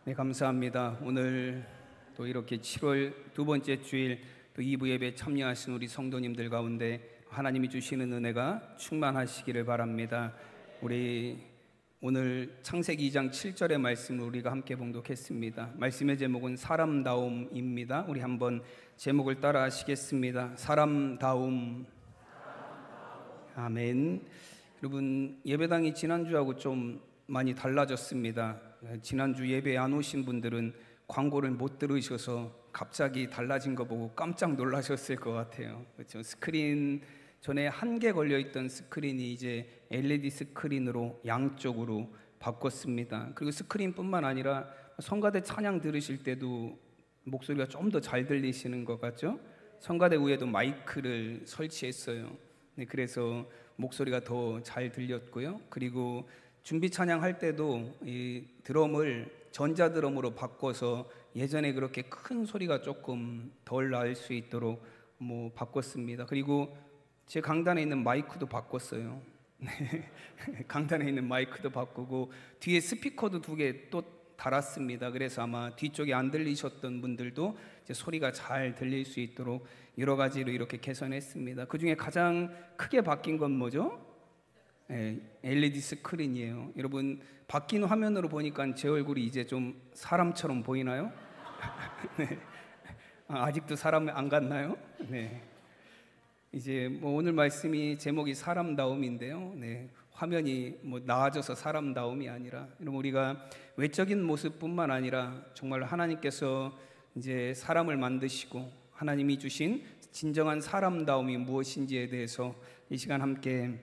네, 감사합니다. 오늘 또 이렇게 7월 두 번째 주일 또 2부 예배 참여하신 우리 성도님들 가운데 하나님이 주시는 은혜가 충만하시기를 바랍니다. 우리 오늘 창세기 2장 7절의 말씀을 우리가 함께 봉독했습니다. 말씀의 제목은 사람다움입니다. 우리 한번 제목을 따라 하시겠습니다. 사람다움. 아멘. 여러분, 예배당이 지난주하고 좀 많이 달라졌습니다. 지난주 예배에 안 오신 분들은 광고를 못 들으셔서 갑자기 달라진 거 보고 깜짝 놀라셨을 것 같아요. 그렇죠? 스크린, 전에 한 개 걸려있던 스크린이 이제 LED 스크린으로 양쪽으로 바꿨습니다. 그리고 스크린뿐만 아니라 성가대 찬양 들으실 때도 목소리가 좀 더 잘 들리시는 것 같죠? 성가대 위에도 마이크를 설치했어요. 네, 그래서 목소리가 더 잘 들렸고요. 그리고 준비 찬양할 때도 이 드럼을 전자드럼으로 바꿔서 예전에 그렇게 큰 소리가 조금 덜 날 수 있도록 바꿨습니다. 그리고 제 강단에 있는 마이크도 바꿨어요. 강단에 있는 마이크도 바꾸고 뒤에 스피커도 2개 또 달았습니다. 그래서 아마 뒤쪽에 안 들리셨던 분들도 이제 소리가 잘 들릴 수 있도록 여러 가지로 이렇게 개선했습니다. 그 중에 가장 크게 바뀐 건 뭐죠? LED 스크린이에요. 여러분, 바뀐 화면으로 보니까 제 얼굴이 이제 좀 사람처럼 보이나요? 네. 아직도 사람 안 같나요? 네. 이제 오늘 말씀이 제목이 사람다움인데요. 네. 화면이 나아져서 사람다움이 아니라, 여러분, 우리가 외적인 모습뿐만 아니라 정말 하나님께서 이제 사람을 만드시고 하나님이 주신 진정한 사람다움이 무엇인지에 대해서 이 시간 함께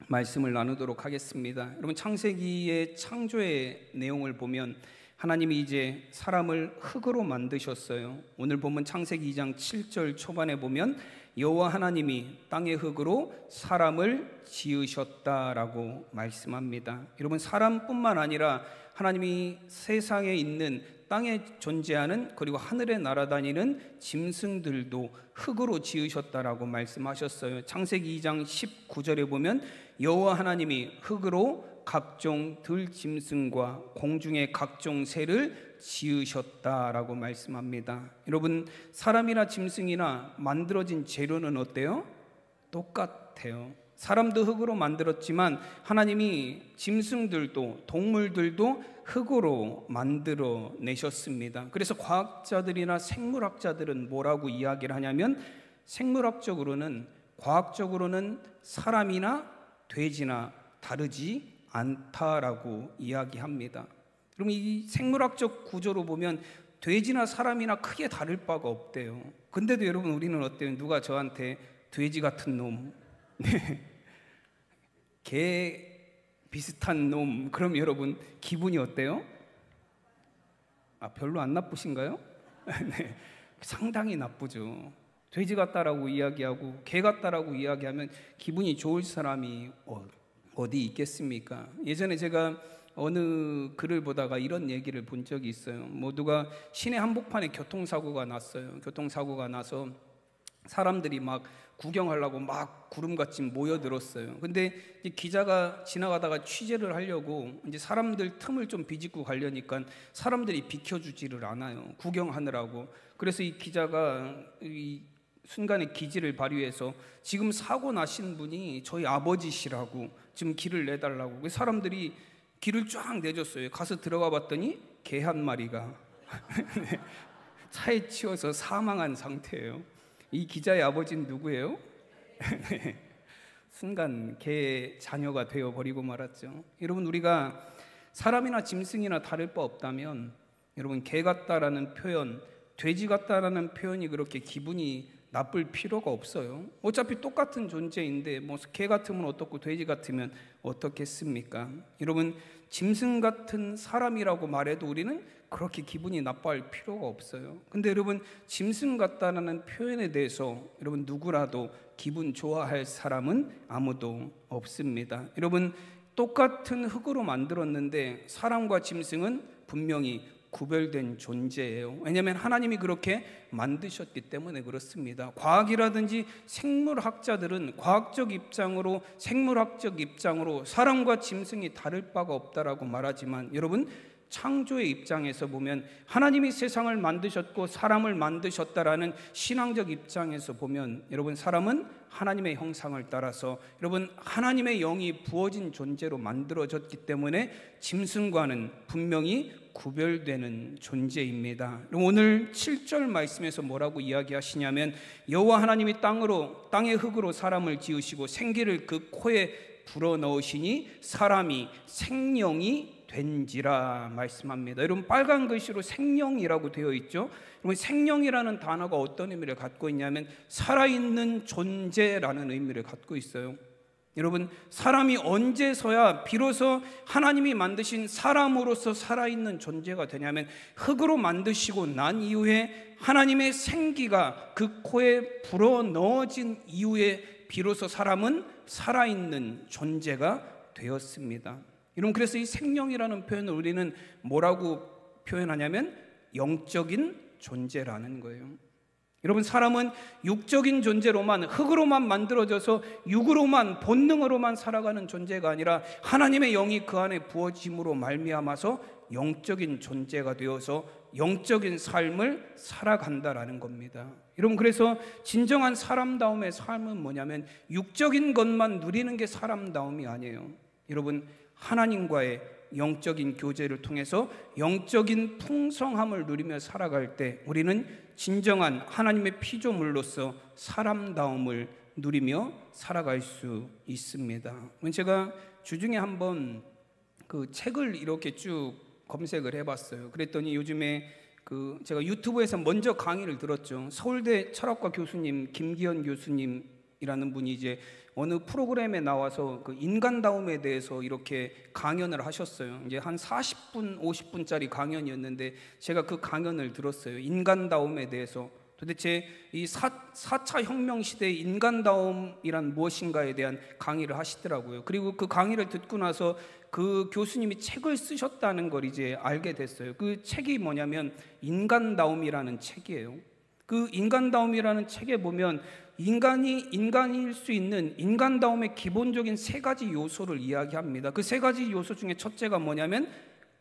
말씀을 나누도록 하겠습니다. 여러분, 창세기의 창조의 내용을 보면 하나님이 이제 사람을 흙으로 만드셨어요. 오늘 보면 창세기 2장 7절 초반에 보면 여호와 하나님이 땅의 흙으로 사람을 지으셨다라고 말씀합니다. 여러분, 사람뿐만 아니라 하나님이 세상에 있는 땅에 존재하는 그리고 하늘에 날아다니는 짐승들도 흙으로 지으셨다라고 말씀하셨어요. 창세기 2장 19절에 보면 여호와 하나님이 흙으로 각종 들짐승과 공중의 각종 새를 지으셨다라고 말씀합니다. 여러분, 사람이나 짐승이나 만들어진 재료는 어때요? 똑같아요. 사람도 흙으로 만들었지만 하나님이 짐승들도 동물들도 흙으로 만들어 내셨습니다. 그래서 과학자들이나 생물학자들은 뭐라고 이야기를 하냐면 생물학적으로는, 과학적으로는 사람이나 돼지나 다르지 않다라고 이야기합니다. 그럼 이 생물학적 구조로 보면 돼지나 사람이나 크게 다를 바가 없대요. 근데도 여러분, 우리는 어때요? 누가 저한테 돼지 같은 놈, 개 비슷한 놈, 그럼 여러분 기분이 어때요? 별로 안 나쁘신가요? 네, 상당히 나쁘죠. 돼지 같다라고 이야기하고 개 같다라고 이야기하면 기분이 좋을 사람이 어디 있겠습니까? 예전에 제가 어느 글을 보다가 이런 얘기를 본 적이 있어요. 누가 시내 한복판에 교통사고가 났어요. 교통사고가 나서 사람들이 막 구경하려고 막 구름같이 모여들었어요. 근데 이제 기자가 지나가다가 취재를 하려고 이제 사람들 틈을 좀 비집고 가려니까 사람들이 비켜주지를 않아요. 구경하느라고. 그래서 이 기자가 이 순간에 기지를 발휘해서 지금 사고 나신 분이 저희 아버지시라고 지금 길을 내달라고. 사람들이 길을 쫙 내줬어요. 가서 들어가 봤더니 개 한 마리가 차에 치여서 사망한 상태예요. 이 기자의 아버지는 누구예요? 순간 개 자녀가 되어버리고 말았죠. 여러분, 우리가 사람이나 짐승이나 다를 바 없다면 여러분, 개 같다라는 표현, 돼지 같다라는 표현이 그렇게 기분이 나쁠 필요가 없어요. 어차피 똑같은 존재인데 개 같으면 어떻고 돼지 같으면 어떻겠습니까? 여러분, 짐승 같은 사람이라고 말해도 우리는 그렇게 기분이 나빠할 필요가 없어요. 근데 여러분, 짐승 같다는 표현에 대해서 여러분 누구라도 기분 좋아할 사람은 아무도 없습니다. 여러분, 똑같은 흙으로 만들었는데 사람과 짐승은 분명히 구별된 존재예요. 왜냐하면 하나님이 그렇게 만드셨기 때문에 그렇습니다. 과학이라든지 생물학자들은 과학적 입장으로, 생물학적 입장으로 사람과 짐승이 다를 바가 없다라고 말하지만 여러분, 창조의 입장에서 보면 하나님이 세상을 만드셨고 사람을 만드셨다라는 신앙적 입장에서 보면 여러분, 사람은 하나님의 형상을 따라서 여러분 하나님의 영이 부어진 존재로 만들어졌기 때문에 짐승과는 분명히 구별되는 존재입니다. 오늘 7절 말씀에서 뭐라고 이야기하시냐면 여호와 하나님이 땅의 흙으로 사람을 지으시고 생기를 그 코에 불어넣으시니 사람이 생령이 된지라 말씀합니다. 여러분, 빨간 글씨로 생령이라고 되어 있죠. 여러분, 생령이라는 단어가 어떤 의미를 갖고 있냐면 살아있는 존재라는 의미를 갖고 있어요. 여러분, 사람이 언제서야 비로소 하나님이 만드신 사람으로서 살아있는 존재가 되냐면 흙으로 만드시고 난 이후에 하나님의 생기가 그 코에 불어넣어진 이후에 비로소 사람은 살아있는 존재가 되었습니다. 여러분, 그래서 이 생명이라는 표현을 우리는 뭐라고 표현하냐면 영적인 존재라는 거예요. 여러분, 사람은 육적인 존재로만, 흙으로만 만들어져서 육으로만, 본능으로만 살아가는 존재가 아니라 하나님의 영이 그 안에 부어짐으로 말미암아서 영적인 존재가 되어서 영적인 삶을 살아간다라는 겁니다. 여러분, 그래서 진정한 사람다움의 삶은 뭐냐면 육적인 것만 누리는 게 사람다움이 아니에요. 여러분, 하나님과의 영적인 교제를 통해서 영적인 풍성함을 누리며 살아갈 때 우리는 진정한 하나님의 피조물로서 사람다움을 누리며 살아갈 수 있습니다. 제가 주중에 한번 그 책을 이렇게 쭉 검색을 해봤어요. 그랬더니 요즘에 제가 유튜브에서 먼저 강의를 들었죠. 서울대 철학과 교수님 김기현 교수님이라는 분이 이제 어느 프로그램에 나와서 그 인간다움에 대해서 이렇게 강연을 하셨어요. 이제 한 40분, 50분짜리 강연이었는데 제가 그 강연을 들었어요. 인간다움에 대해서 도대체 이 4차 혁명 시대의 인간다움이란 무엇인가에 대한 강의를 하시더라고요. 그리고 그 강의를 듣고 나서 그 교수님이 책을 쓰셨다는 걸 이제 알게 됐어요. 그 책이 뭐냐면 인간다움이라는 책이에요. 그 인간다움이라는 책에 보면 인간일 수 있는 인간다움의 기본적인 3가지 요소를 이야기합니다. 그 3가지 요소 중에 첫째가 뭐냐면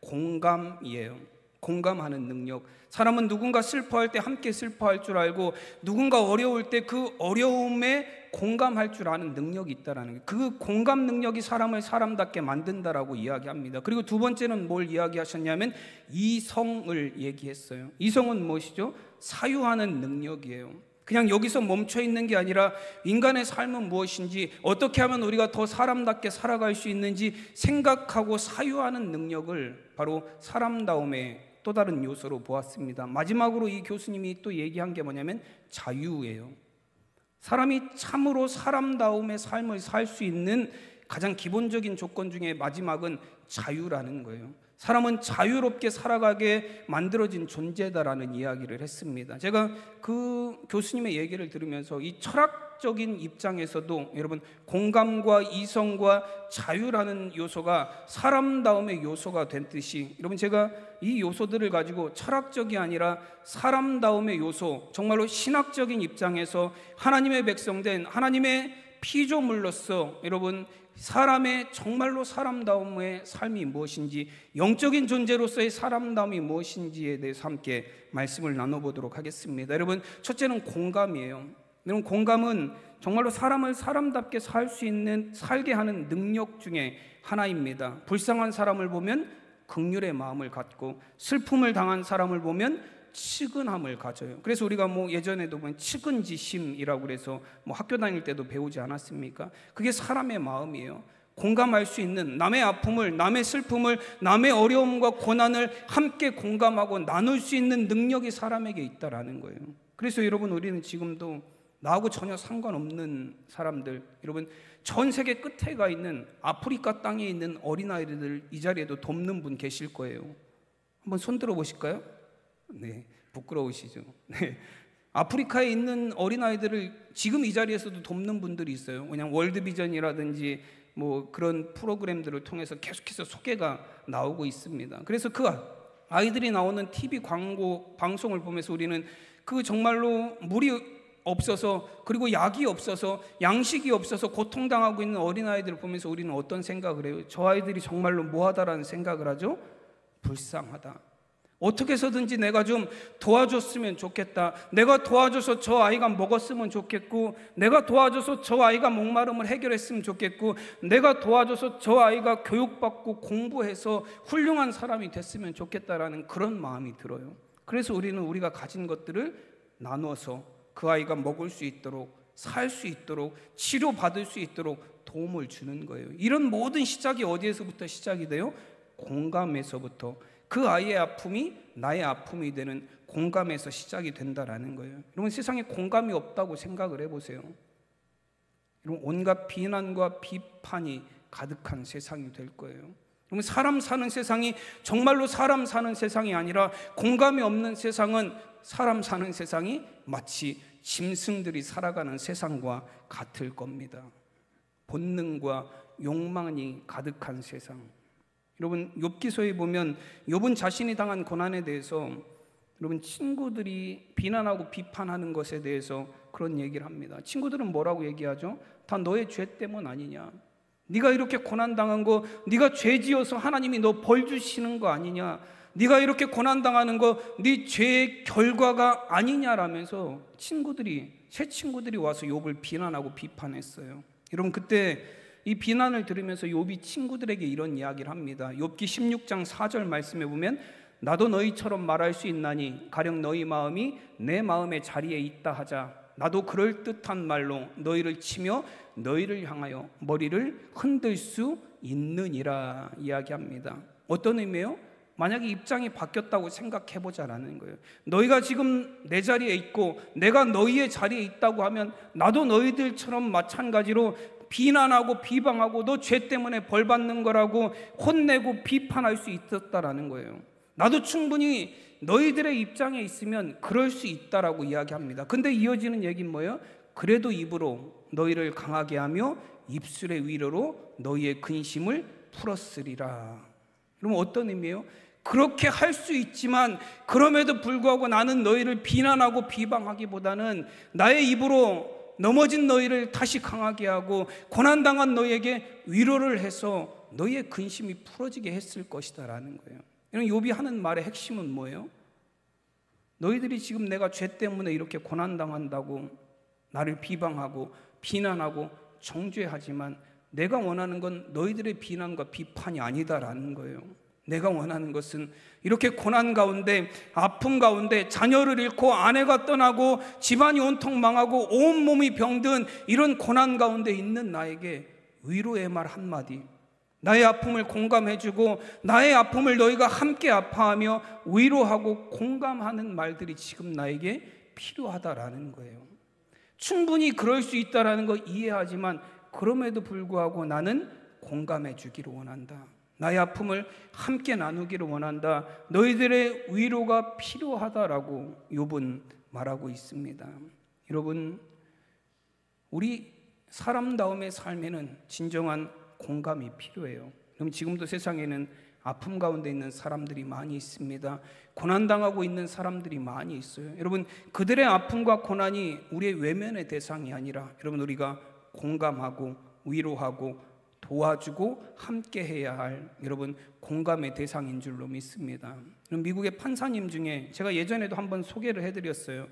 공감이에요. 공감하는 능력. 사람은 누군가 슬퍼할 때 함께 슬퍼할 줄 알고 누군가 어려울 때 그 어려움에 공감할 줄 아는 능력이 있다라는 거예요. 그 공감 능력이 사람을 사람답게 만든다라고 이야기합니다. 그리고 두 번째는 뭘 이야기하셨냐면 이성을 얘기했어요. 이성은 무엇이죠? 사유하는 능력이에요. 그냥 여기서 멈춰 있는 게 아니라 인간의 삶은 무엇인지, 어떻게 하면 우리가 더 사람답게 살아갈 수 있는지 생각하고 사유하는 능력을 바로 사람다움의 또 다른 요소로 보았습니다. 마지막으로 이 교수님이 또 얘기한 게 뭐냐면 자유예요. 사람이 참으로 사람다움의 삶을 살 수 있는 가장 기본적인 조건 중에 마지막은 자유라는 거예요. 사람은 자유롭게 살아가게 만들어진 존재다라는 이야기를 했습니다. 제가 그 교수님의 얘기를 들으면서 이 철학적인 입장에서도 여러분 공감과 이성과 자유라는 요소가 사람다움의 요소가 된 듯이 여러분 제가 이 요소들을 가지고 철학적이 아니라 사람다움의 요소, 정말로 신학적인 입장에서 하나님의 백성된 하나님의 피조물로서 여러분 사람의 정말로 사람다움의 삶이 무엇인지, 영적인 존재로서의 사람다움이 무엇인지에 대해서 함께 말씀을 나눠보도록 하겠습니다. 여러분, 첫째는 공감이에요. 여러분, 공감은 정말로 사람을 사람답게 살게 하는 능력 중에 하나입니다. 불쌍한 사람을 보면 긍휼의 마음을 갖고 슬픔을 당한 사람을 보면 측은함을 가져요. 그래서 우리가 예전에도 보면 측은지심이라고 그래서 학교 다닐 때도 배우지 않았습니까? 그게 사람의 마음이에요. 공감할 수 있는, 남의 아픔을, 남의 슬픔을, 남의 어려움과 고난을 함께 공감하고 나눌 수 있는 능력이 사람에게 있다라는 거예요. 그래서 여러분, 우리는 지금도 나하고 전혀 상관없는 사람들, 여러분 전 세계 끝에 가 있는 아프리카 땅에 있는 어린아이들 이 자리에도 돕는 분 계실 거예요. 한번 손 들어 보실까요? 네, 부끄러우시죠? 네, 아프리카에 있는 어린아이들을 지금 이 자리에서도 돕는 분들이 있어요. 그냥 월드비전이라든지 그런 프로그램들을 통해서 계속해서 소개가 나오고 있습니다. 그래서 그 아이들이 나오는 TV 광고 방송을 보면서 우리는 그 정말로 물이 없어서 그리고 약이 없어서 양식이 없어서 고통당하고 있는 어린아이들을 보면서 우리는 어떤 생각을 해요? 저 아이들이 정말로 뭐하다라는 생각을 하죠? 불쌍하다. 어떻게 해서든지 내가 좀 도와줬으면 좋겠다. 내가 도와줘서 저 아이가 먹었으면 좋겠고, 내가 도와줘서 저 아이가 목마름을 해결했으면 좋겠고, 내가 도와줘서 저 아이가 교육받고 공부해서 훌륭한 사람이 됐으면 좋겠다라는 그런 마음이 들어요. 그래서 우리는 우리가 가진 것들을 나눠서 그 아이가 먹을 수 있도록, 살 수 있도록, 치료받을 수 있도록 도움을 주는 거예요. 이런 모든 시작이 어디에서부터 시작이 돼요? 공감에서부터. 그 아이의 아픔이 나의 아픔이 되는 공감에서 시작이 된다라는 거예요. 여러분, 세상에 공감이 없다고 생각을 해보세요. 여러분, 온갖 비난과 비판이 가득한 세상이 될 거예요. 여러분, 사람 사는 세상이 정말로 사람 사는 세상이 아니라, 공감이 없는 세상은 사람 사는 세상이 마치 짐승들이 살아가는 세상과 같을 겁니다. 본능과 욕망이 가득한 세상. 여러분, 욥기서에 보면 욥은 자신이 당한 고난에 대해서, 여러분, 친구들이 비난하고 비판하는 것에 대해서 그런 얘기를 합니다. 친구들은 뭐라고 얘기하죠? 다 너의 죄 때문 아니냐? 네가 이렇게 고난당한 거, 네가 죄 지어서 하나님이 너 벌 주시는 거 아니냐? 네가 이렇게 고난당하는 거 네 죄의 결과가 아니냐라면서 새 친구들이 와서 욥을 비난하고 비판했어요. 여러분, 그때 이 비난을 들으면서 욥이 친구들에게 이런 이야기를 합니다. 욥기 16장 4절 말씀에 보면, 나도 너희처럼 말할 수 있나니 가령 너희 마음이 내 마음의 자리에 있다 하자. 나도 그럴듯한 말로 너희를 치며 너희를 향하여 머리를 흔들 수 있느니라 이야기합니다. 어떤 의미예요? 만약에 입장이 바뀌었다고 생각해보자라는 거예요. 너희가 지금 내 자리에 있고 내가 너희의 자리에 있다고 하면, 나도 너희들처럼 마찬가지로 비난하고 비방하고 너 죄 때문에 벌 받는 거라고 혼내고 비판할 수 있었다라는 거예요. 나도 충분히 너희들의 입장에 있으면 그럴 수 있다라고 이야기합니다. 근데 이어지는 얘기는 뭐예요? 그래도 입으로 너희를 강하게 하며 입술의 위로로 너희의 근심을 풀었으리라. 그럼 어떤 의미예요? 그렇게 할 수 있지만 그럼에도 불구하고 나는 너희를 비난하고 비방하기보다는 나의 입으로 넘어진 너희를 다시 강하게 하고 고난당한 너희에게 위로를 해서 너희의 근심이 풀어지게 했을 것이다 라는 거예요. 욥이 하는 말의 핵심은 뭐예요? 너희들이 지금 내가 죄 때문에 이렇게 고난당한다고 나를 비방하고 비난하고 정죄하지만, 내가 원하는 건 너희들의 비난과 비판이 아니다라는 거예요. 내가 원하는 것은 이렇게 고난 가운데, 아픔 가운데, 자녀를 잃고 아내가 떠나고 집안이 온통 망하고 온몸이 병든 이런 고난 가운데 있는 나에게 위로의 말 한마디, 나의 아픔을 공감해주고 나의 아픔을 너희가 함께 아파하며 위로하고 공감하는 말들이 지금 나에게 필요하다라는 거예요. 충분히 그럴 수 있다라는 거 이해하지만, 그럼에도 불구하고 나는 공감해 주기를 원한다. 나의 아픔을 함께 나누기를 원한다. 너희들의 위로가 필요하다라고 욥은 말하고 있습니다. 여러분, 우리 사람다움의 삶에는 진정한 공감이 필요해요. 그럼 지금도 세상에는 아픔 가운데 있는 사람들이 많이 있습니다. 고난당하고 있는 사람들이 많이 있어요. 여러분, 그들의 아픔과 고난이 우리의 외면의 대상이 아니라, 여러분, 우리가 공감하고 위로하고 도와주고 함께 해야 할, 여러분, 공감의 대상인 줄로 믿습니다. 미국의 판사님 중에 제가 예전에도 한번 소개를 해드렸어요.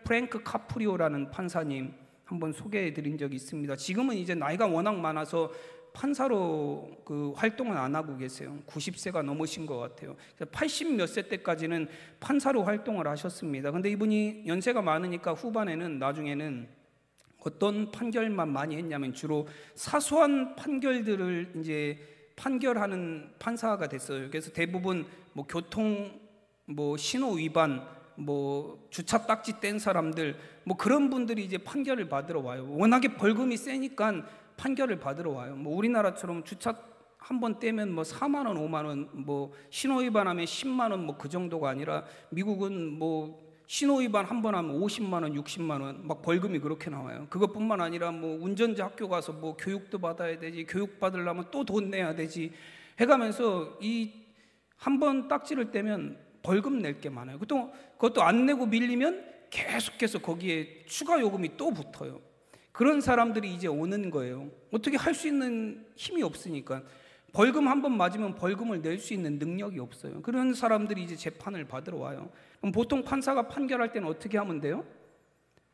프랭크 카프리오라는 판사님 한번 소개해드린 적이 있습니다. 지금은 이제 나이가 워낙 많아서 판사로 활동은 안 하고 계세요. 90세가 넘으신 것 같아요. 80 몇 세 때까지는 판사로 활동을 하셨습니다. 근데 이분이 연세가 많으니까 후반에는, 나중에는 어떤 판결만 많이 했냐면 주로 사소한 판결들을 이제 판결하는 판사가 됐어요. 그래서 대부분 뭐 교통, 뭐 신호 위반, 뭐 주차 딱지 뗀 사람들, 뭐 그런 분들이 이제 판결을 받으러 와요. 워낙에 벌금이 세니까 판결을 받으러 와요. 뭐 우리나라처럼 주차 한 번 떼면 뭐 4만 원, 5만 원, 뭐 신호 위반하면 10만 원, 뭐 그 정도가 아니라, 미국은 뭐 신호 위반 한 번 하면 50만 원, 60만 원 막 벌금이 그렇게 나와요. 그것뿐만 아니라 뭐 운전자 학교 가서 뭐 교육도 받아야 되지, 교육 받으려면 또 돈 내야 되지 해가면서 이 한 번 딱지를 떼면 벌금 낼 게 많아요. 그것도 안 내고 밀리면 계속해서 거기에 추가 요금이 또 붙어요. 그런 사람들이 이제 오는 거예요. 어떻게 할 수 있는 힘이 없으니까 벌금 한 번 맞으면 벌금을 낼 수 있는 능력이 없어요. 그런 사람들이 이제 재판을 받으러 와요. 그럼 보통 판사가 판결할 때는 어떻게 하면 돼요?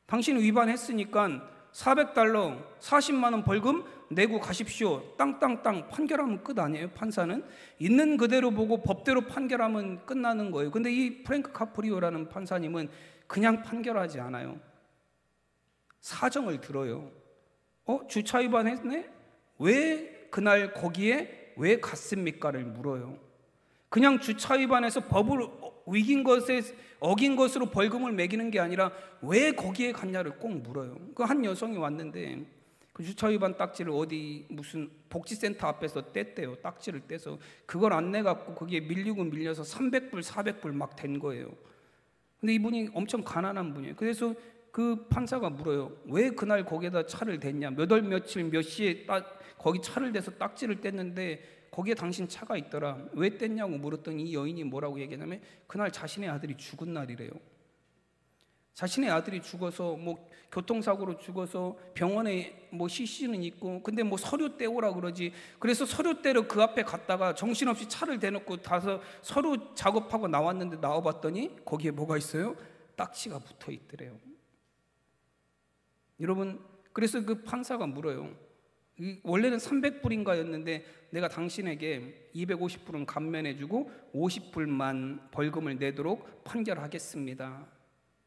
당신 위반했으니까 $400, 40만 원 벌금 내고 가십시오. 땅땅땅 판결하면 끝 아니에요? 판사는 있는 그대로 보고 법대로 판결하면 끝나는 거예요. 근데 이 프랭크 카프리오라는 판사님은 그냥 판결하지 않아요. 사정을 들어요. 주차 위반했네? 왜 그날 거기에 왜 갔습니까를 물어요. 그냥 주차 위반해서 법을 어긴 것으로 벌금을 매기는 게 아니라 왜 거기에 갔냐를 꼭 물어요. 그 한 여성이 왔는데 그 주차 위반 딱지를 어디 무슨 복지센터 앞에서 뗐대요. 딱지를 떼서 그걸 안 내갖고 거기에 밀려서 $300, $400 막 된 거예요. 근데 이분이 엄청 가난한 분이에요. 그래서 그 판사가 물어요. 왜 그날 거기에다 차를 댔냐? 몇 월 며칠 몇 시에 거기 차를 대서 딱지를 뗐는데 거기에 당신 차가 있더라. 왜 뗐냐고 물었더니 이 여인이 뭐라고 얘기하냐면 그날 자신의 아들이 죽은 날이래요. 자신의 아들이 죽어서 뭐 교통사고로 죽어서 병원에 뭐 CC는 있고 근데 뭐 서류 떼오라 그러지. 그래서 서류 떼러 그 앞에 갔다가 정신없이 차를 대놓고 다서 서류 작업하고 나왔는데 나와봤더니 거기에 뭐가 있어요? 딱지가 붙어 있더래요. 여러분, 그래서 그 판사가 물어요. 원래는 $300였는데 내가 당신에게 $250은 감면해주고 $50만 벌금을 내도록 판결하겠습니다.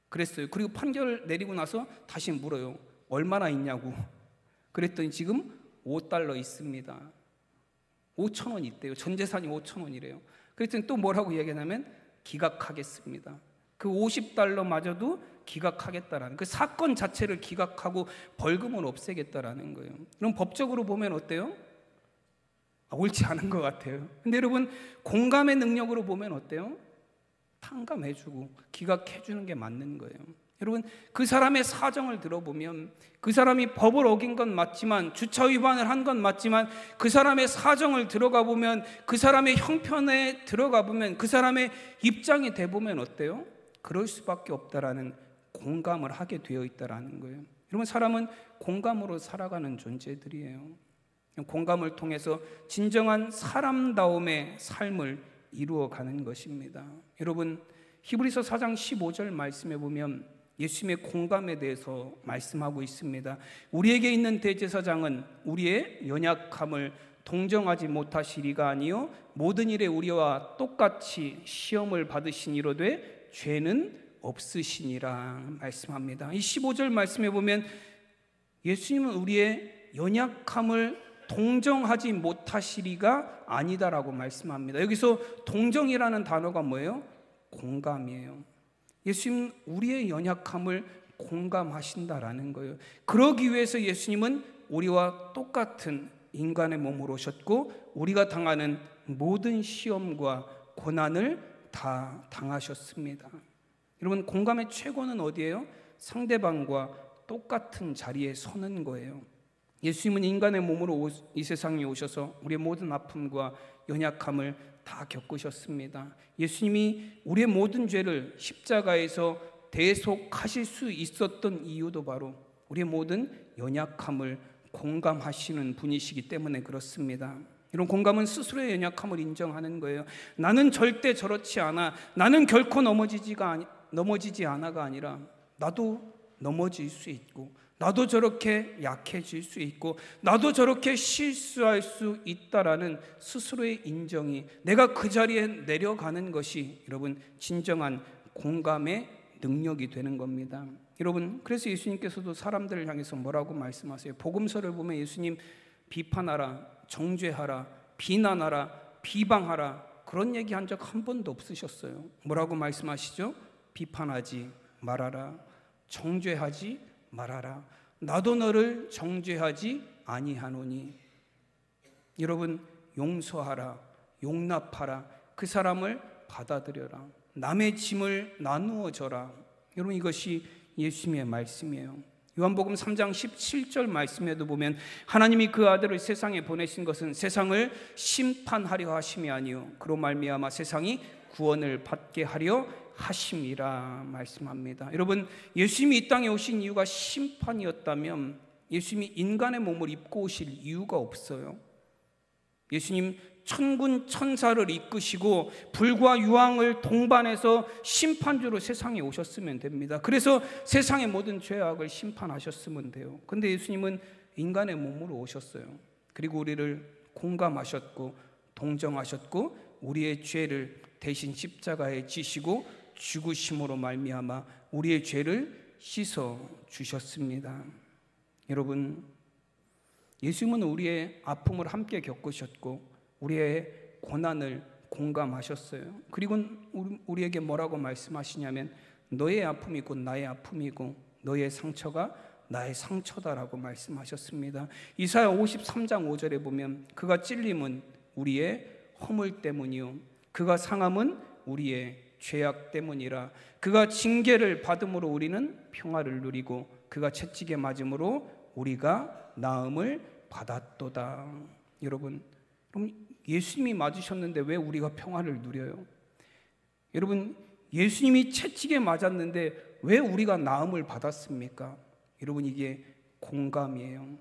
그랬어요. 그리고 판결 내리고 나서 다시 물어요. 얼마나 있냐고. 그랬더니 지금 $5 있습니다. 5,000원 있대요. 전 재산이 5,000원이래요. 그랬더니 또 뭐라고 얘기하냐면 기각하겠습니다. 그 $50마저도 기각하겠다라는 그 사건 자체를 기각하고 벌금을 없애겠다라는 거예요. 그럼 법적으로 보면 어때요? 옳지 않은 것 같아요. 근데 여러분 공감의 능력으로 보면 어때요? 탕감해주고 기각해주는 게 맞는 거예요. 여러분 그 사람의 사정을 들어보면 그 사람이 법을 어긴 건 맞지만 주차 위반을 한 건 맞지만 그 사람의 사정을 들어가 보면 그 사람의 형편에 들어가 보면 그 사람의 입장이 돼 보면 어때요? 그럴 수밖에 없다라는 공감을 하게 되어 있다라는 거예요. 여러분 사람은 공감으로 살아가는 존재들이에요. 공감을 통해서 진정한 사람다움의 삶을 이루어가는 것입니다. 여러분 히브리서 4장 15절 말씀에 보면 예수님의 공감에 대해서 말씀하고 있습니다. 우리에게 있는 대제사장은 우리의 연약함을 동정하지 못하시리가 아니요 모든 일에 우리와 똑같이 시험을 받으시니로되 죄는 없으시니라 말씀합니다. 이 15절 말씀에 보면 예수님은 우리의 연약함을 동정하지 못하시리가 아니다라고 말씀합니다. 여기서 동정이라는 단어가 뭐예요? 공감이에요. 예수님은 우리의 연약함을 공감하신다라는 거예요. 그러기 위해서 예수님은 우리와 똑같은 인간의 몸으로 오셨고 우리가 당하는 모든 시험과 고난을 다 당하셨습니다. 여러분 공감의 최고는 어디예요? 상대방과 똑같은 자리에 서는 거예요. 예수님은 인간의 몸으로 이 세상에 오셔서 우리의 모든 아픔과 연약함을 다 겪으셨습니다. 예수님이 우리의 모든 죄를 십자가에서 대속하실 수 있었던 이유도 바로 우리의 모든 연약함을 공감하시는 분이시기 때문에 그렇습니다. 이런 공감은 스스로의 연약함을 인정하는 거예요. 나는 절대 저렇지 않아. 나는 결코 넘어지지 않아가 아니라 나도 넘어질 수 있고 나도 저렇게 약해질 수 있고 나도 저렇게 실수할 수 있다라는 스스로의 인정이 내가 그 자리에 내려가는 것이 여러분 진정한 공감의 능력이 되는 겁니다. 여러분 그래서 예수님께서도 사람들을 향해서 뭐라고 말씀하세요? 복음서를 보면 예수님 비판하라, 정죄하라, 비난하라, 비방하라 그런 얘기 한 적 한 번도 없으셨어요. 뭐라고 말씀하시죠? 비판하지 말아라, 정죄하지 말아라. 나도 너를 정죄하지 아니하노니. 여러분 용서하라, 용납하라, 그 사람을 받아들여라, 남의 짐을 나누어 줘라. 여러분 이것이 예수님의 말씀이에요. 요한복음 3장 17절 말씀에도 보면 하나님이 그 아들을 세상에 보내신 것은 세상을 심판하려 하심이 아니요 그로 말미암아 세상이 구원을 받게 하려 하심이라 말씀합니다. 여러분 예수님이 이 땅에 오신 이유가 심판이었다면 예수님이 인간의 몸을 입고 오실 이유가 없어요. 예수님 천군 천사를 이끄시고 불과 유황을 동반해서 심판주로 세상에 오셨으면 됩니다. 그래서 세상의 모든 죄악을 심판하셨으면 돼요. 근데 예수님은 인간의 몸으로 오셨어요. 그리고 우리를 공감하셨고 동정하셨고 우리의 죄를 대신 십자가에 지시고 죽으심으로 말미암아 우리의 죄를 씻어 주셨습니다. 여러분, 예수님은 우리의 아픔을 함께 겪으셨고 우리의 고난을 공감하셨어요. 그리고 우리에게 뭐라고 말씀하시냐면 너의 아픔이 곧 나의 아픔이고 너의 상처가 나의 상처다라고 말씀하셨습니다. 이사야 53장 5절에 보면 그가 찔림은 우리의 허물 때문이요 그가 상함은 우리의 죄악 때문이라. 그가 징계를 받음으로 우리는 평화를 누리고 그가 채찍에 맞음으로 우리가 나음을 받았도다. 여러분, 예수님이 맞으셨는데 왜 우리가 평화를 누려요? 여러분, 예수님이 채찍에 맞았는데 왜 우리가 나음을 받았습니까? 여러분, 이게 공감이에요.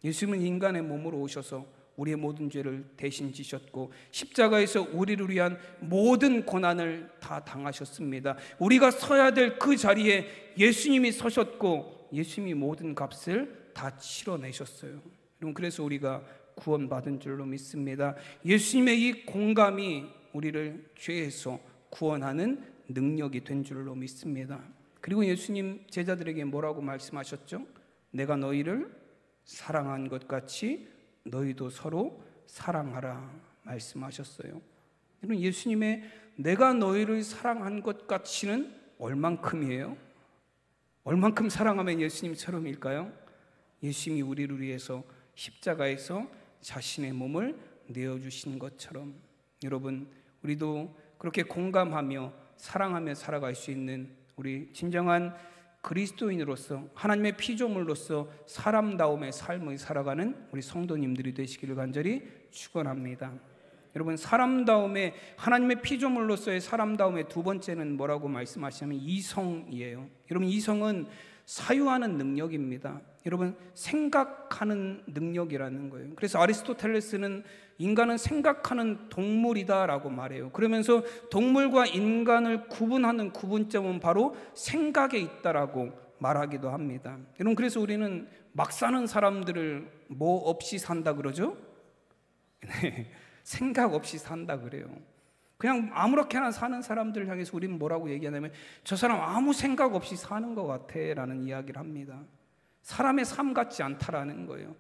예수님은 인간의 몸으로 오셔서 우리의 모든 죄를 대신 지셨고 십자가에서 우리를 위한 모든 고난을 다 당하셨습니다. 우리가 서야 될 그 자리에 예수님이 서셨고 예수님이 모든 값을 다 치러내셨어요. 여러분, 그래서 우리가 구원받은 줄로 믿습니다. 예수님의 이 공감이 우리를 죄에서 구원하는 능력이 된 줄로 믿습니다. 그리고 예수님 제자들에게 뭐라고 말씀하셨죠? 내가 너희를 사랑한 것 같이 너희도 서로 사랑하라 말씀하셨어요. 여러분, 예수님의 내가 너희를 사랑한 것 같이는 얼만큼이에요? 얼만큼 사랑하면 예수님처럼일까요? 예수님이 우리를 위해서 십자가에서 자신의 몸을 내어주신 것처럼 여러분, 우리도 그렇게 공감하며 사랑하며 살아갈 수 있는 우리 진정한 그리스도인으로서 하나님의 피조물로서 사람다움의 삶을 살아가는 우리 성도님들이 되시기를 간절히 축원합니다. 여러분, 사람다움의 하나님의 피조물로서의 사람다움의 두 번째는 뭐라고 말씀하시냐면 이성이에요. 여러분, 이성은 사유하는 능력입니다. 여러분, 생각하는 능력이라는 거예요. 그래서 아리스토텔레스는 인간은 생각하는 동물이다라고 말해요. 그러면서 동물과 인간을 구분하는 구분점은 바로 생각에 있다라고 말하기도 합니다. 여러분, 그래서 우리는 막 사는 사람들을 뭐 없이 산다 그러죠? 네, 생각 없이 산다 그래요. 그냥 아무렇게나 사는 사람들을 향해서 우리는 뭐라고 얘기하냐면 저 사람 아무 생각 없이 사는 것 같아 라는 이야기를 합니다. 사람의 삶 같지 않다라는 거예요.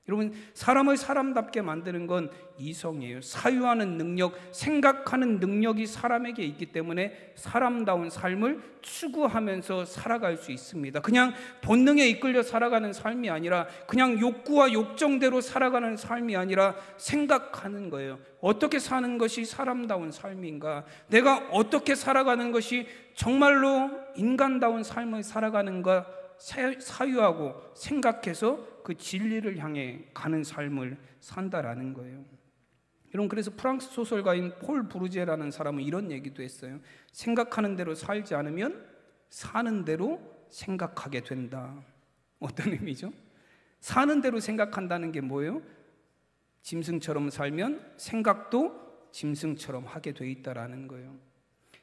여러분, 사람을 사람답게 만드는 건 이성이에요. 사유하는 능력, 생각하는 능력이 사람에게 있기 때문에 사람다운 삶을 추구하면서 살아갈 수 있습니다. 그냥 본능에 이끌려 살아가는 삶이 아니라 그냥 욕구와 욕정대로 살아가는 삶이 아니라 생각하는 거예요. 어떻게 사는 것이 사람다운 삶인가? 내가 어떻게 살아가는 것이 정말로 인간다운 삶을 살아가는가? 사유하고 생각해서 그 진리를 향해 가는 삶을 산다라는 거예요. 여러분, 그래서 프랑스 소설가인 폴 부르제라는 사람은 이런 얘기도 했어요. 생각하는 대로 살지 않으면 사는 대로 생각하게 된다. 어떤 의미죠? 사는 대로 생각한다는 게 뭐예요? 짐승처럼 살면 생각도 짐승처럼 하게 돼 있다라는 거예요.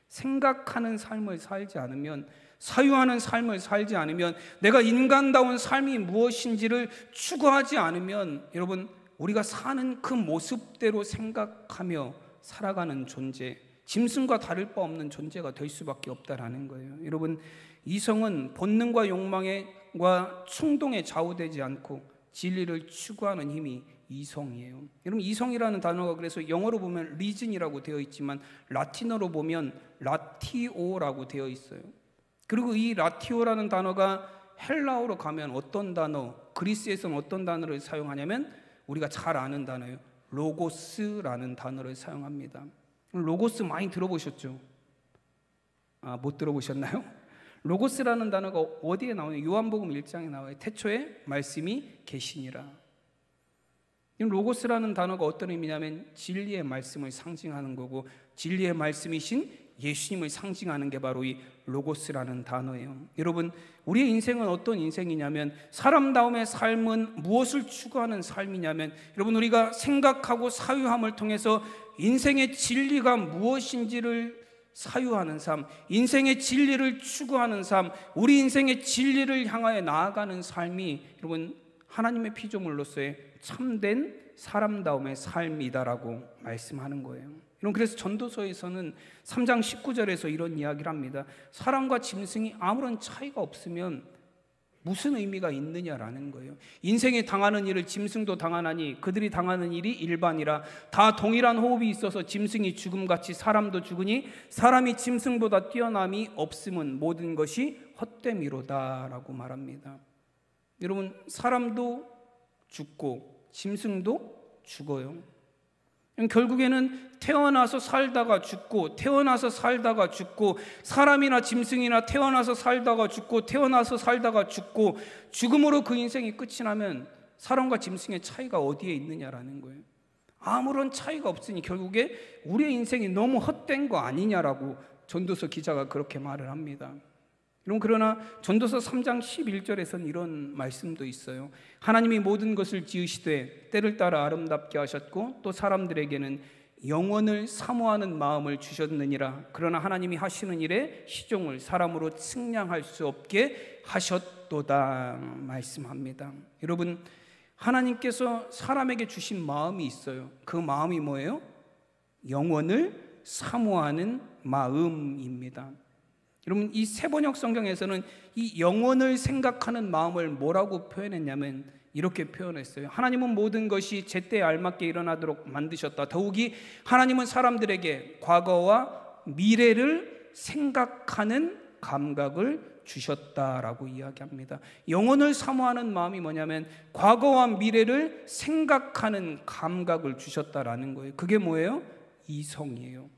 생각하는 삶을 살지 않으면, 사유하는 삶을 살지 않으면, 내가 인간다운 삶이 무엇인지를 추구하지 않으면 여러분, 우리가 사는 그 모습대로 생각하며 살아가는 존재, 짐승과 다를 바 없는 존재가 될 수밖에 없다라는 거예요. 여러분, 이성은 본능과 욕망과 충동에 좌우되지 않고 진리를 추구하는 힘이 이성이에요. 여러분, 이성이라는 단어가 그래서 영어로 보면 reason이라고 되어 있지만 라틴어로 보면 라티오라고 되어 있어요. 그리고 이 라티오라는 단어가 헬라어로 가면 어떤 단어, 그리스에서는 어떤 단어를 사용하냐면 우리가 잘 아는 단어예요. 로고스라는 단어를 사용합니다. 로고스 많이 들어보셨죠? 못 들어보셨나요? 로고스라는 단어가 어디에 나오냐? 요한복음 1장에 나와요. 태초에 말씀이 계시니라. 로고스라는 단어가 어떤 의미냐면 진리의 말씀을 상징하는 거고, 진리의 말씀이신 예수님을 상징하는 게 바로 이 로고스라는 단어예요. 여러분, 우리의 인생은 어떤 인생이냐면, 사람다움의 삶은 무엇을 추구하는 삶이냐면, 여러분, 우리가 생각하고 사유함을 통해서 인생의 진리가 무엇인지를 사유하는 삶, 인생의 진리를 추구하는 삶, 우리 인생의 진리를 향하여 나아가는 삶이 여러분 하나님의 피조물로서의 참된 사람다움의 삶이다라고 말씀하는 거예요. 그래서 전도서에서는 3장 19절에서 이런 이야기를 합니다. 사람과 짐승이 아무런 차이가 없으면 무슨 의미가 있느냐라는 거예요. 인생에 당하는 일을 짐승도 당하나니 그들이 당하는 일이 일반이라. 다 동일한 호흡이 있어서 짐승이 죽음같이 사람도 죽으니 사람이 짐승보다 뛰어남이 없음은 모든 것이 헛됨이로다라고 말합니다. 여러분, 사람도 죽고 짐승도 죽어요. 결국에는 태어나서 살다가 죽고, 태어나서 살다가 죽고, 사람이나 짐승이나 태어나서 살다가 죽고, 태어나서 살다가 죽고, 죽음으로 그 인생이 끝이 나면 사람과 짐승의 차이가 어디에 있느냐라는 거예요. 아무런 차이가 없으니 결국에 우리의 인생이 너무 헛된 거 아니냐라고 전도서 기자가 그렇게 말을 합니다. 그러나 전도서 3장 11절에서는 이런 말씀도 있어요. 하나님이 모든 것을 지으시되 때를 따라 아름답게 하셨고 또 사람들에게는 영원을 사모하는 마음을 주셨느니라. 그러나 하나님이 하시는 일에 시종을 사람으로 측량할 수 없게 하셨도다 말씀합니다. 여러분, 하나님께서 사람에게 주신 마음이 있어요. 그 마음이 뭐예요? 영원을 사모하는 마음입니다. 여러분, 이 세번역 성경에서는 이 영원을 생각하는 마음을 뭐라고 표현했냐면 이렇게 표현했어요. 하나님은 모든 것이 제때에 알맞게 일어나도록 만드셨다. 더욱이 하나님은 사람들에게 과거와 미래를 생각하는 감각을 주셨다라고 이야기합니다. 영원을 사모하는 마음이 뭐냐면 과거와 미래를 생각하는 감각을 주셨다라는 거예요. 그게 뭐예요? 이성이에요.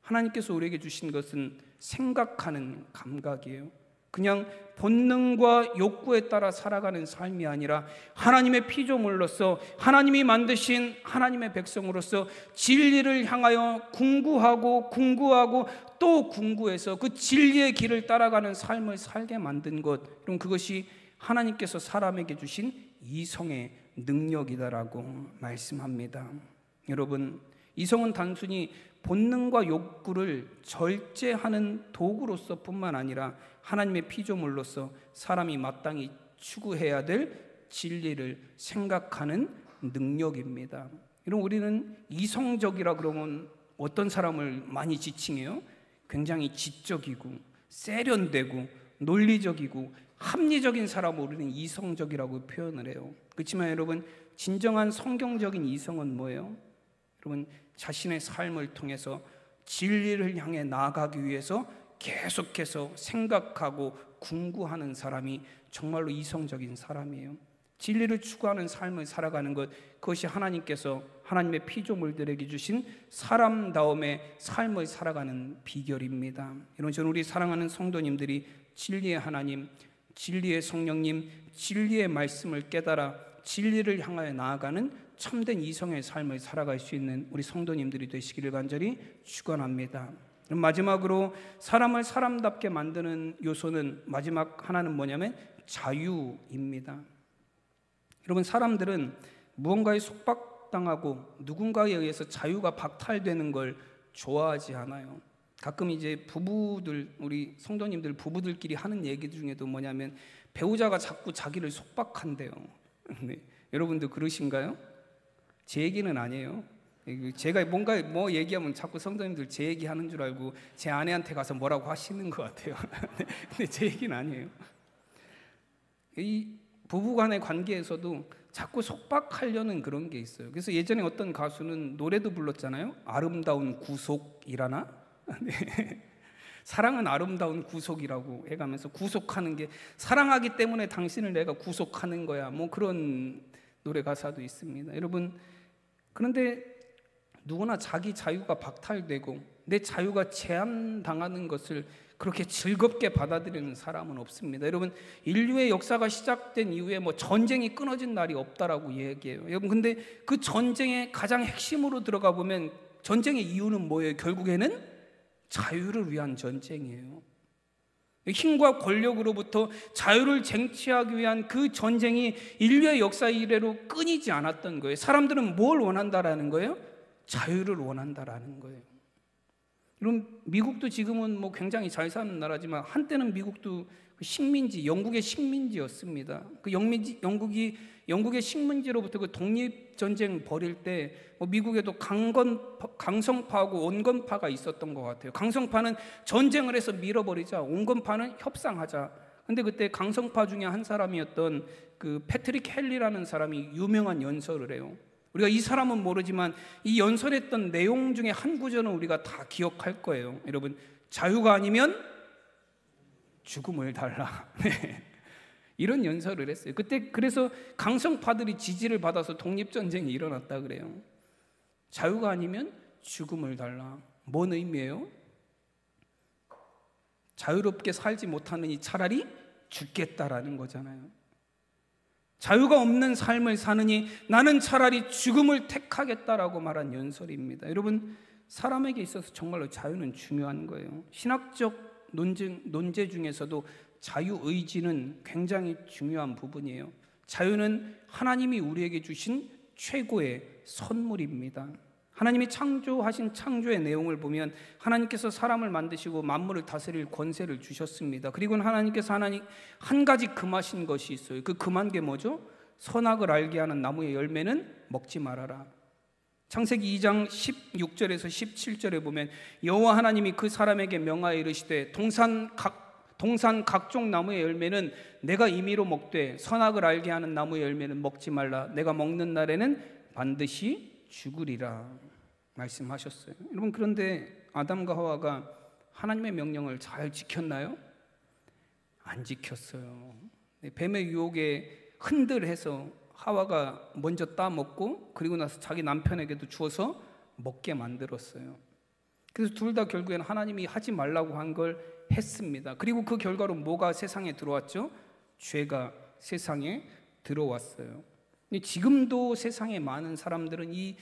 하나님께서 우리에게 주신 것은 생각하는 감각이에요. 그냥 본능과 욕구에 따라 살아가는 삶이 아니라 하나님의 피조물로서, 하나님이 만드신 하나님의 백성으로서 진리를 향하여 궁구하고 또 궁구해서 그 진리의 길을 따라가는 삶을 살게 만든 것, 그럼 그것이 하나님께서 사람에게 주신 이성의 능력이다라고 말씀합니다. 여러분, 이성은 단순히 본능과 욕구를 절제하는 도구로서 뿐만 아니라 하나님의 피조물로서 사람이 마땅히 추구해야 될 진리를 생각하는 능력입니다. 이런 우리는 이성적이라 그러면 어떤 사람을 많이 지칭해요? 굉장히 지적이고 세련되고 논리적이고 합리적인 사람을 우리는 이성적이라고 표현을 해요. 그렇지만 여러분, 진정한 성경적인 이성은 뭐예요? 여러분, 자신의 삶을 통해서 진리를 향해 나아가기 위해서 계속해서 생각하고 궁구하는 사람이 정말로 이성적인 사람이에요. 진리를 추구하는 삶을 살아가는 것, 그것이 하나님께서 하나님의 피조물들에게 주신 사람다움의 삶을 살아가는 비결입니다. 여러분, 저는 우리 사랑하는 성도님들이 진리의 하나님, 진리의 성령님, 진리의 말씀을 깨달아 진리를 향하여 나아가는 참된 이성의 삶을 살아갈 수 있는 우리 성도님들이 되시기를 간절히 축원합니다. 마지막으로 사람을 사람답게 만드는 요소는 마지막 하나는 뭐냐면 자유입니다. 여러분, 사람들은 무언가에 속박당하고 누군가에 의해서 자유가 박탈되는 걸 좋아하지 않아요. 가끔 이제 부부들, 우리 성도님들 부부들끼리 하는 얘기 중에도 뭐냐면 배우자가 자꾸 자기를 속박한대요. 네. 여러분도 그러신가요? 제 얘기는 아니에요. 제가 뭔가 얘기하면 자꾸 성도님들 제 얘기하는 줄 알고 제 아내한테 가서 뭐라고 하시는 것 같아요. 근데 제 얘기는 아니에요. 이 부부간의 관계에서도 자꾸 속박하려는 그런 게 있어요. 그래서 예전에 어떤 가수는 노래도 불렀잖아요. 아름다운 구속이라나? 네. 사랑은 아름다운 구속이라고 해가면서 구속하는 게 사랑하기 때문에 당신을 내가 구속하는 거야, 뭐 그런 노래 가사도 있습니다. 여러분, 그런데 누구나 자기 자유가 박탈되고 내 자유가 제한당하는 것을 그렇게 즐겁게 받아들이는 사람은 없습니다. 여러분, 인류의 역사가 시작된 이후에 뭐 전쟁이 끊어진 날이 없다라고 얘기해요. 여러분, 근데 그 전쟁의 가장 핵심으로 들어가 보면 전쟁의 이유는 뭐예요? 결국에는 자유를 위한 전쟁이에요. 힘과 권력으로부터 자유를 쟁취하기 위한 그 전쟁이 인류의 역사 이래로 끊이지 않았던 거예요. 사람들은 뭘 원한다라는 거예요? 자유를 원한다라는 거예요. 여러분, 미국도 지금은 뭐 굉장히 잘 사는 나라지만 한때는 미국도 식민지, 영국의 식민지였습니다. 그 영국의 식민지로부터 그 독립전쟁 벌일 때 미국에도 강성파하고 온건파가 있었던 것 같아요. 강성파는 전쟁을 해서 밀어버리자, 온건파는 협상하자. 근데 그때 강성파 중에 한 사람이었던 그 패트릭 헨리라는 사람이 유명한 연설을 해요. 우리가 이 사람은 모르지만 이 연설했던 내용 중에 한 구절은 우리가 다 기억할 거예요. 여러분, 자유가 아니면 죽음을 달라. 네. 이런 연설을 했어요. 그때 그래서 강성파들이 지지를 받아서 독립전쟁이 일어났다 그래요. 자유가 아니면 죽음을 달라. 뭔 의미예요? 자유롭게 살지 못하느니 차라리 죽겠다라는 거잖아요. 자유가 없는 삶을 사느니 나는 차라리 죽음을 택하겠다라고 말한 연설입니다. 여러분, 사람에게 있어서 정말로 자유는 중요한 거예요. 신학적 논제 중에서도 자유의지는 굉장히 중요한 부분이에요. 자유는 하나님이 우리에게 주신 최고의 선물입니다. 하나님이 창조하신 창조의 내용을 보면 하나님께서 사람을 만드시고 만물을 다스릴 권세를 주셨습니다. 그리고는 하나님께서 한 가지 금하신 것이 있어요. 그 금한 게 뭐죠? 선악을 알게 하는 나무의 열매는 먹지 말아라. 창세기 2장 16절에서 17절에 보면 여호와 하나님이 그 사람에게 명하여 이르시되 동산 각종 나무의 열매는 내가 임의로 먹되 선악을 알게 하는 나무의 열매는 먹지 말라. 내가 먹는 날에는 반드시 죽으리라 말씀하셨어요. 여러분, 그런데 아담과 하와가 하나님의 명령을 잘 지켰나요? 안 지켰어요. 뱀의 유혹에 흔들해서 하와가 먼저 따먹고 그리고 나서 자기 남편에게도 주어서 먹게 만들었어요. 그래서 둘 다 결국에는 하나님이 하지 말라고 한 걸 했습니다. 그리고 그 결과로 뭐가 세상에 들어왔죠? 죄가 세상에 들어왔어요. 지금도 세상에 많은 사람들은 이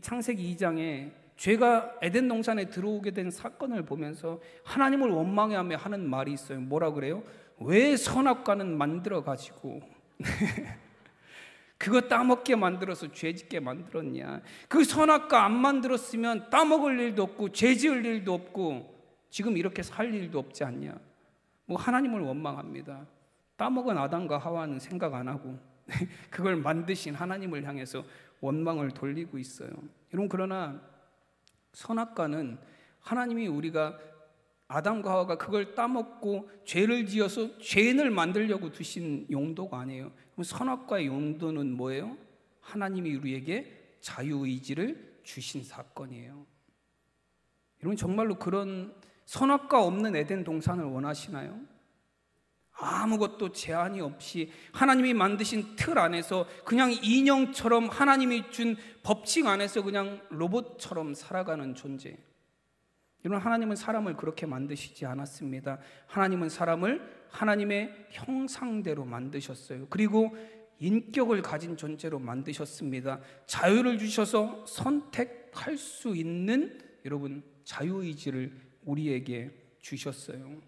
창세기 2장에 죄가 에덴 동산에 들어오게 된 사건을 보면서 하나님을 원망하며 하는 말이 있어요. 뭐라 그래요? 왜 선악과는 만들어 가지고 그거 따먹게 만들어서 죄짓게 만들었냐? 그 선악과 안 만들었으면 따먹을 일도 없고 죄지을 일도 없고 지금 이렇게 살 일도 없지 않냐? 뭐 하나님을 원망합니다. 따먹은 아담과 하와는 생각 안 하고 그걸 만드신 하나님을 향해서 원망을 돌리고 있어요. 여러분, 그러나 선악과는 하나님이 우리가 아담과 하와가 그걸 따먹고 죄를 지어서 죄인을 만들려고 두신 용도가 아니에요. 그럼 선악과의 용도는 뭐예요? 하나님이 우리에게 자유의지를 주신 사건이에요. 여러분, 정말로 그런 선악과 없는 에덴 동산을 원하시나요? 아무것도 제한이 없이 하나님이 만드신 틀 안에서 그냥 인형처럼 하나님이 준 법칙 안에서 그냥 로봇처럼 살아가는 존재. 여러분, 하나님은 사람을 그렇게 만드시지 않았습니다. 하나님은 사람을 하나님의 형상대로 만드셨어요. 그리고 인격을 가진 존재로 만드셨습니다. 자유를 주셔서 선택할 수 있는 여러분 자유의지를 우리에게 주셨어요.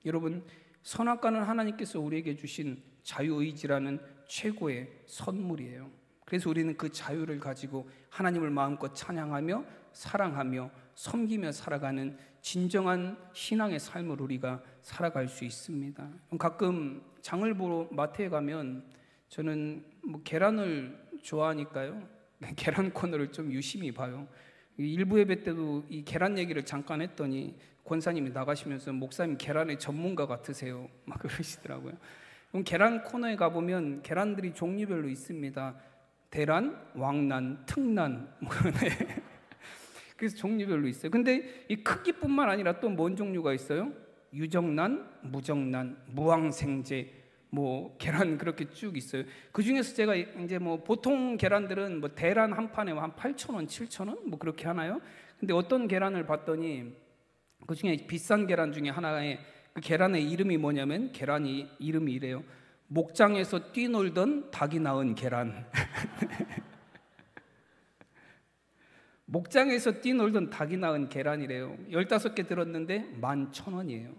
여러분, 선악과는 하나님께서 우리에게 주신 자유의지라는 최고의 선물이에요. 그래서 우리는 그 자유를 가지고 하나님을 마음껏 찬양하며 사랑하며 섬기며 살아가는 진정한 신앙의 삶을 우리가 살아갈 수 있습니다. 가끔 장을 보러 마트에 가면 저는 계란을 좋아하니까요, 계란 코너를 좀 유심히 봐요. 일부 예배 때도 이 계란 얘기를 잠깐 했더니 권사님이 나가시면서 목사님 계란의 전문가 같으세요 막 그러시더라고요. 그럼 계란 코너에 가보면 계란들이 종류별로 있습니다. 대란, 왕란, 특란 그래서 종류별로 있어요. 근데 이 크기뿐만 아니라 또 뭔 종류가 있어요? 유정란, 무정란, 무항생제, 계란 그렇게 쭉 있어요. 그 중에서 제가 이제 보통 계란들은 대란 한 판에 한 8,000원, 7,000원 그렇게 하나요? 근데 어떤 계란을 봤더니 그 중에 비싼 계란 중에 하나에 그 계란의 이름이 뭐냐면 계란이 이름이 이래요. 목장에서 뛰놀던 닭이 낳은 계란. 목장에서 뛰놀던 닭이 낳은 계란이래요. 15개 들었는데 11,000원이에요.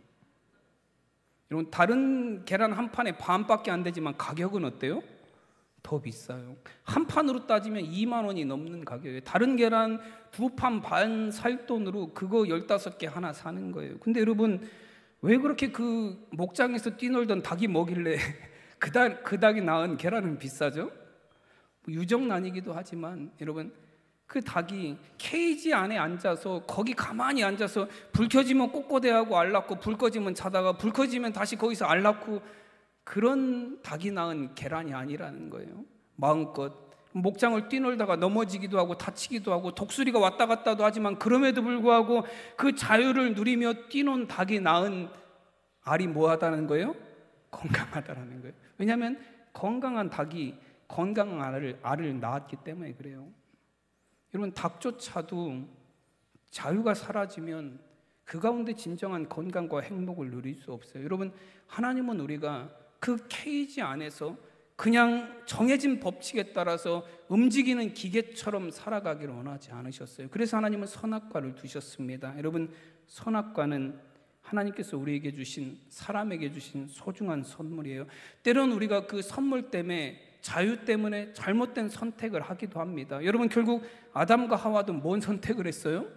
여러분, 다른 계란 한 판에 반밖에 안 되지만 가격은 어때요? 더 비싸요. 한 판으로 따지면 2만 원이 넘는 가격이에요. 다른 계란 2판 반 살 돈으로 그거 15개 하나 사는 거예요. 근데 여러분, 왜 그렇게 그 목장에서 뛰놀던 닭이 뭐길래 그 닭이 낳은 계란은 비싸죠? 유정란이기도 하지만 여러분, 그 닭이 케이지 안에 앉아서 거기 가만히 앉아서 불 켜지면 꼬꼬대하고 알 낳고 불 꺼지면 자다가 불 꺼지면 다시 거기서 알 낳고 그런 닭이 낳은 계란이 아니라는 거예요. 마음껏 목장을 뛰놀다가 넘어지기도 하고 다치기도 하고 독수리가 왔다 갔다도 하지만 그럼에도 불구하고 그 자유를 누리며 뛰논 닭이 낳은 알이 뭐하다는 거예요? 건강하다라는 거예요. 왜냐하면 건강한 닭이 건강한 알을 낳았기 때문에 그래요. 여러분, 닭조차도 자유가 사라지면 그 가운데 진정한 건강과 행복을 누릴 수 없어요. 여러분, 하나님은 우리가 그 케이지 안에서 그냥 정해진 법칙에 따라서 움직이는 기계처럼 살아가기를 원하지 않으셨어요. 그래서 하나님은 선악과를 두셨습니다. 여러분, 선악과는 하나님께서 우리에게 주신, 사람에게 주신 소중한 선물이에요. 때론 우리가 그 선물 때문에, 자유 때문에 잘못된 선택을 하기도 합니다. 여러분, 결국 아담과 하와도 뭔 선택을 했어요?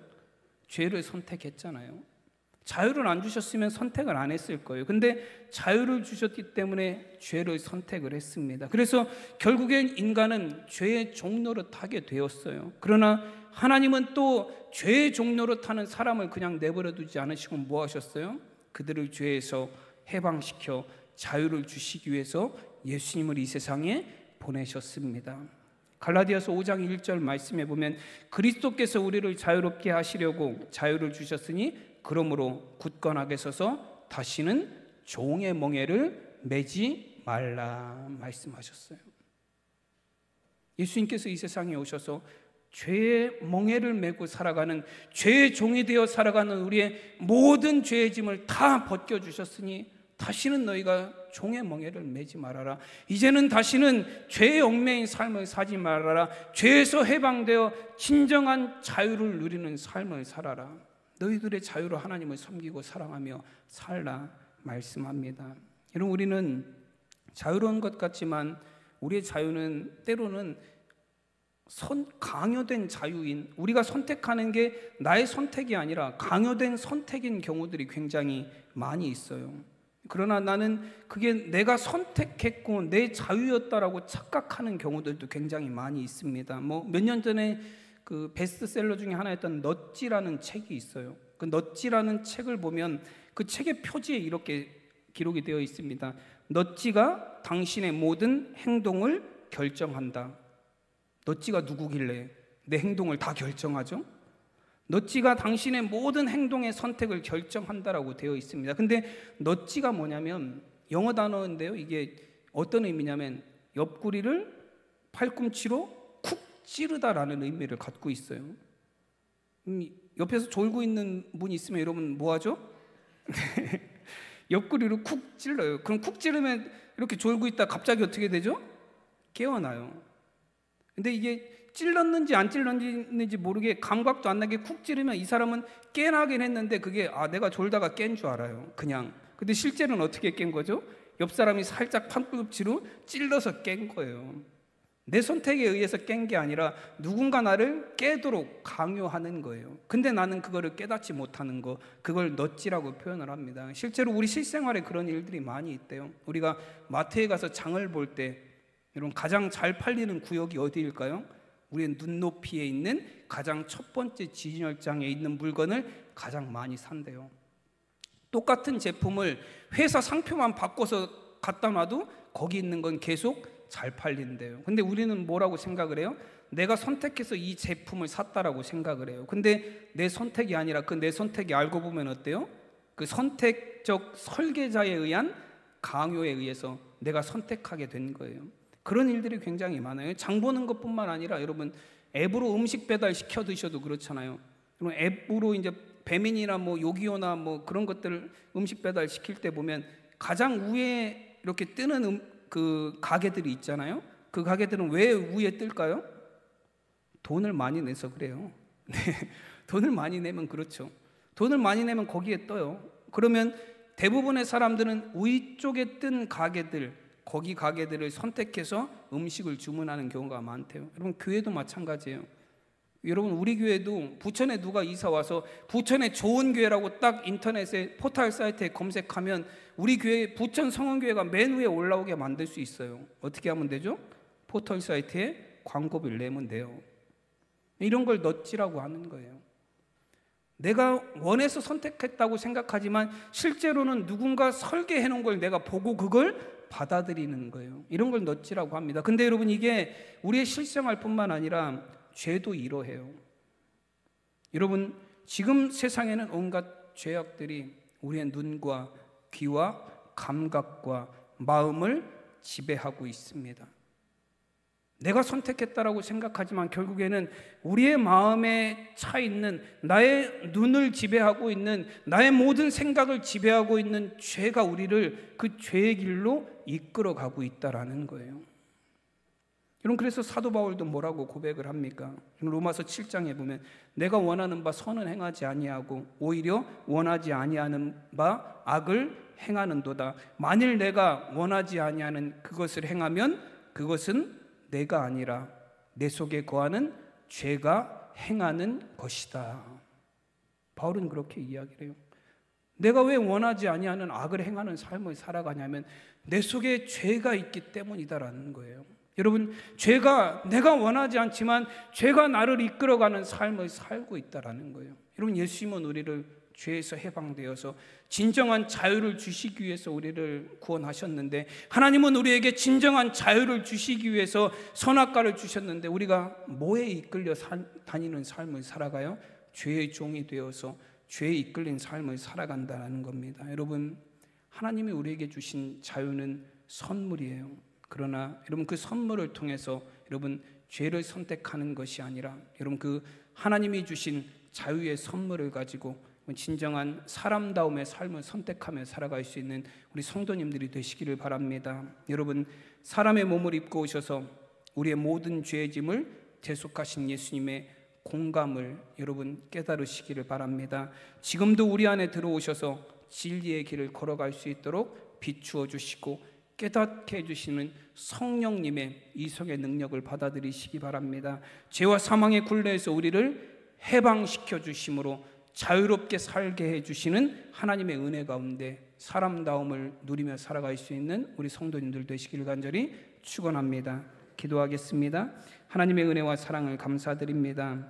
죄를 선택했잖아요. 자유를 안 주셨으면 선택을 안 했을 거예요. 근데 자유를 주셨기 때문에 죄를 선택을 했습니다. 그래서 결국엔 인간은 죄의 종노릇하게 되었어요. 그러나 하나님은 또 죄의 종노릇하는 사람을 그냥 내버려 두지 않으시고 뭐 하셨어요? 그들을 죄에서 해방시켜 자유를 주시기 위해서 예수님을 이 세상에 보내셨습니다. 갈라디아서 5장 1절 말씀에 보면 그리스도께서 우리를 자유롭게 하시려고 자유를 주셨으니 그러므로 굳건하게 서서 다시는 종의 멍에를 매지 말라 말씀하셨어요. 예수님께서 이 세상에 오셔서 죄의 멍에를 메고 살아가는, 죄의 종이 되어 살아가는 우리의 모든 죄의 짐을 다 벗겨주셨으니 다시는 너희가 종의 멍에를 매지 말아라. 이제는 다시는 죄의 얽매인 삶을 살지 말아라. 죄에서 해방되어 진정한 자유를 누리는 삶을 살아라. 너희들의 자유로 하나님을 섬기고 사랑하며 살라 말씀합니다. 여러분, 우리는 자유로운 것 같지만 우리의 자유는 때로는 강요된 자유인, 우리가 선택하는 게 나의 선택이 아니라 강요된 선택인 경우들이 굉장히 많이 있어요. 그러나 나는 그게 내가 선택했고 내 자유였다라고 착각하는 경우들도 굉장히 많이 있습니다. 몇 년 전에 그 베스트셀러 중에 하나였던 넛지라는 책이 있어요. 그 넛지라는 책을 보면 그 책의 표지에 이렇게 기록이 되어 있습니다. 넛지가 당신의 모든 행동을 결정한다. 넛지가 누구길래 내 행동을 다 결정하죠? 넛지가 당신의 모든 행동의 선택을 결정한다라고 되어 있습니다. 근데 넛지가 뭐냐면 영어 단어인데요. 이게 어떤 의미냐면 옆구리를 팔꿈치로 쿡 찌르다라는 의미를 갖고 있어요. 옆에서 졸고 있는 분이 있으면 여러분 뭐 하죠? 옆구리로 쿡 찔러요. 그럼 쿡 찌르면 이렇게 졸고 있다 갑자기 어떻게 되죠? 깨어나요. 근데 이게 찔렀는지 안 찔렀는지 모르게 감각도 안 나게 쿡 찌르면 이 사람은 깨나긴 했는데 그게 내가 졸다가 깬 줄 알아요. 그냥. 근데 실제로는 어떻게 깬 거죠? 옆 사람이 살짝 팔꿈치로 찔러서 깬 거예요. 내 선택에 의해서 깬 게 아니라 누군가 나를 깨도록 강요하는 거예요. 근데 나는 그거를 깨닫지 못하는 거, 그걸 넛지라고 표현을 합니다. 실제로 우리 실생활에 그런 일들이 많이 있대요. 우리가 마트에 가서 장을 볼 때 여러분 가장 잘 팔리는 구역이 어디일까요? 우리의 눈높이에 있는 가장 첫 번째 진열장에 있는 물건을 가장 많이 산대요. 똑같은 제품을 회사 상표만 바꿔서 갖다 놔도 거기 있는 건 계속 잘 팔린대요. 근데 우리는 뭐라고 생각을 해요? 내가 선택해서 이 제품을 샀다라고 생각을 해요. 근데 내 선택이 아니라 그 내 선택이 알고 보면 어때요? 그 선택적 설계자에 의한 강요에 의해서 내가 선택하게 된 거예요. 그런 일들이 굉장히 많아요. 장 보는 것뿐만 아니라 여러분 앱으로 음식 배달 시켜 드셔도 그렇잖아요. 그럼 앱으로 이제 배민이나 요기요나 그런 것들 음식 배달 시킬 때 보면 가장 위에 이렇게 뜨는 그 가게들이 있잖아요. 그 가게들은 왜 위에 뜰까요? 돈을 많이 내서 그래요. 네, 돈을 많이 내면 그렇죠. 돈을 많이 내면 거기에 떠요. 그러면 대부분의 사람들은 위쪽에 뜬 가게들, 거기 가게들을 선택해서 음식을 주문하는 경우가 많대요. 여러분, 교회도 마찬가지예요. 여러분, 우리 교회도 부천에 누가 이사 와서 부천에 좋은 교회라고 딱 인터넷에 포털 사이트에 검색하면 우리 교회 부천 성원교회가 맨 위에 올라오게 만들 수 있어요. 어떻게 하면 되죠? 포털 사이트에 광고비를 내면 돼요. 이런 걸 넛지라고 하는 거예요. 내가 원해서 선택했다고 생각하지만 실제로는 누군가 설계해 놓은 걸 내가 보고 그걸 받아들이는 거예요. 이런 걸 넛지라고 합니다. 근데 여러분, 이게 우리의 실생활 뿐만 아니라 죄도 이러해요. 여러분, 지금 세상에는 온갖 죄악들이 우리의 눈과 귀와 감각과 마음을 지배하고 있습니다. 내가 선택했다라고 생각하지만 결국에는 우리의 마음에 차 있는, 나의 눈을 지배하고 있는, 나의 모든 생각을 지배하고 있는 죄가 우리를 그 죄의 길로 이끌어가고 있다라는 거예요. 여러분, 그래서 사도 바울도 뭐라고 고백을 합니까? 로마서 7장에 보면 내가 원하는 바 선은 행하지 아니하고 오히려 원하지 아니하는 바 악을 행하는도다. 만일 내가 원하지 아니하는 그것을 행하면 그것은 내가 아니라 내 속에 거하는 죄가 행하는 것이다. 바울은 그렇게 이야기를 해요. 내가 왜 원하지 아니하는 악을 행하는 삶을 살아가냐면 내 속에 죄가 있기 때문이다라는 거예요. 여러분, 죄가, 내가 원하지 않지만 죄가 나를 이끌어가는 삶을 살고 있다라는 거예요. 여러분, 예수님은 우리를 죄에서 해방되어서 진정한 자유를 주시기 위해서 우리를 구원하셨는데, 하나님은 우리에게 진정한 자유를 주시기 위해서 선악과를 주셨는데 우리가 뭐에 이끌려 다니는 삶을 살아가요? 죄의 종이 되어서 죄에 이끌린 삶을 살아간다는 겁니다. 여러분, 하나님이 우리에게 주신 자유는 선물이에요. 그러나 여러분, 그 선물을 통해서 여러분 죄를 선택하는 것이 아니라 여러분 그 하나님이 주신 자유의 선물을 가지고 진정한 사람다움의 삶을 선택하며 살아갈 수 있는 우리 성도님들이 되시기를 바랍니다. 여러분, 사람의 몸을 입고 오셔서 우리의 모든 죄의 짐을 대속하신 예수님의 공감을 여러분 깨달으시기를 바랍니다. 지금도 우리 안에 들어오셔서 진리의 길을 걸어갈 수 있도록 비추어 주시고 깨닫게 해주시는 성령님의 이성의 능력을 받아들이시기 바랍니다. 죄와 사망의 굴레에서 우리를 해방시켜 주심으로 자유롭게 살게 해주시는 하나님의 은혜 가운데 사람다움을 누리며 살아갈 수 있는 우리 성도님들 되시기를 간절히 축원합니다. 기도하겠습니다. 하나님의 은혜와 사랑을 감사드립니다.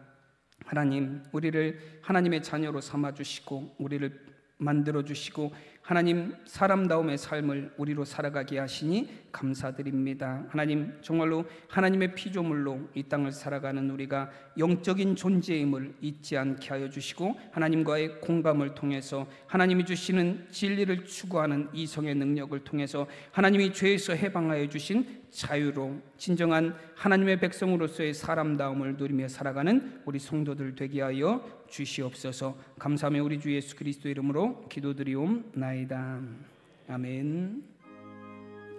하나님, 우리를 하나님의 자녀로 삼아주시고 우리를 만들어주시고 하나님 사람다움의 삶을 우리로 살아가게 하시니 감사드립니다. 하나님, 정말로 하나님의 피조물로 이 땅을 살아가는 우리가 영적인 존재임을 잊지 않게 하여 주시고 하나님과의 공감을 통해서 하나님이 주시는 진리를 추구하는 이성의 능력을 통해서 하나님이 죄에서 해방하여 주신 자유로 진정한 하나님의 백성으로서의 사람다움을 누리며 살아가는 우리 성도들 되게 하여 주시옵소서. 감사하며 우리 주 예수 그리스도 이름으로 기도드리옵나이다. 아멘.